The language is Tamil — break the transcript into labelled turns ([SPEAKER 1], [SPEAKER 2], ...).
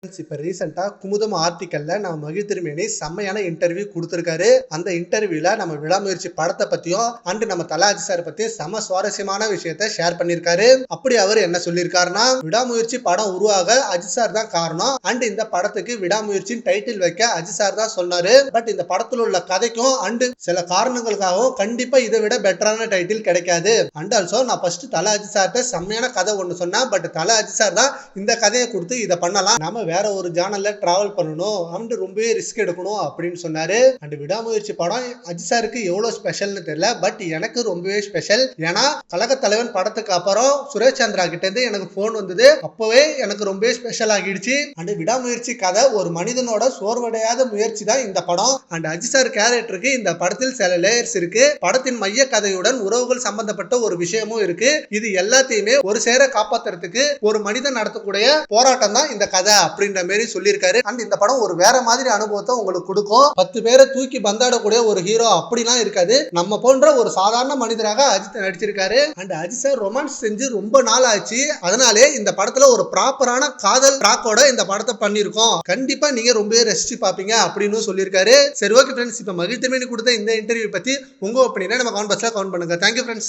[SPEAKER 1] இப்ப ரீசெண்டா குமுதம் ஆர்டிக்கல்ல நம்ம மகிழ்திருமேனி செம்மையான இன்டர்வியூ கொடுத்திருக்காரு. அந்த இன்டர்வியூல நம்ம விடாமுயற்சி படத்தை பத்தியும் அண்ட் நம்ம தலாஜி சார் பத்தி செம சுவாரஸ்யமான விஷயத்த ஷேர் பண்ணிருக்காரு. அப்படி அவர் என்ன சொல்லியிருக்காருன்னா, விடாமுயற்சி படம் உருவாக அஜித் சார் தான் காரணம் அண்ட் இந்த படத்துக்கு விடாமுயற்சியின் டைட்டில் வைக்க அஜித் சார் தான் சொன்னாரு. பட் இந்த படத்துல உள்ள கதைக்கும் அண்ட் சில காரணங்களுக்காகவும் கண்டிப்பா இதை விட பெட்டரான டைட்டில் கிடைக்காது. அண்ட் ஆல்சோ நான் ஃபர்ஸ்ட் தலாஜி சார்ட்ட செம்மையான கதை ஒண்ணு சொன்னேன். பட் தலாஜி சார் தான் இந்த கதையை கொடுத்து இதை பண்ணலாம், நாம வேற ஒரு ஜானல்ல டிராவல் பண்ணணும் அண்ட் ரொம்பவே ரிஸ்க் எடுக்கணும் அப்படின்னு சொன்னாரு. அண்ட் விடாமுயற்சி படம் அஜித் சாருக்கு எவ்வளவு ஸ்பெஷல்னு தெரியல, பட் எனக்கு ரொம்பவே ஸ்பெஷல். ஏன்னா கழக தலைவன் படத்துக்கு அப்புறம் சுரேஷ் சந்திரா கிட்ட இருந்து எனக்கு போன் வந்தது. அப்பவே எனக்கு ரொம்பவே ஸ்பெஷல் ஆகிடுச்சு. அண்ட் விடாமுயற்சி கதை ஒரு மனிதனோட சோர்வடையாத முயற்சி தான் இந்த படம். அண்ட் அஜித் சார் கேரக்டருக்கு இந்த படத்தில் சில லேயர்ஸ் இருக்கு. படத்தின் மைய கதையுடன் உறவுகள் சம்பந்தப்பட்ட ஒரு விஷயமும் இருக்கு. இது எல்லாத்தையுமே ஒரு சேர காப்பாத்துறதுக்கு ஒரு மனிதன் நடத்தக்கூடிய போராட்டம் தான் இந்த கதை அப்படின்ற மாதிரி சொல்லியிருக்காரு. அண்ட் இந்த படம் ஒரு வேற மாதிரி அனுபவத்தை உங்களுக்கு கொடுக்கும். 10 பேரை தூக்கி பந்தாடக்கூடிய ஒரு ஹீரோ அப்படிலாம் இருக்காது. நம்ம போன்ற ஒரு சாதாரண மனிதராக அஜித் நடிச்சிருக்காரு. அண்ட் அஜித் சார் ரொமான்ஸ் செஞ்சு ரொம்ப நாள் ஆச்சு. அதனாலே இந்த படத்துல ஒரு ப்ராப்பரான காதல் ட்ராக்கோட இந்த படத்தை பண்ணிருக்கோம். கண்டிப்பா நீங்க ரொம்ப ரசிச்சு பாப்பீங்க அப்படின்னு சொல்லியிருக்காரு. சரி, ஓகே ஃப்ரெண்ட்ஸ், இப்ப மகிழ்ச்சிமேனி கொடுத்த இந்த இன்டர்வியூ பத்தி உங்க ஒப்பீனியனை நம்ம கமெண்ட் பாக்ஸ்ல கமெண்ட் பண்ணுங்க. Thank you friends.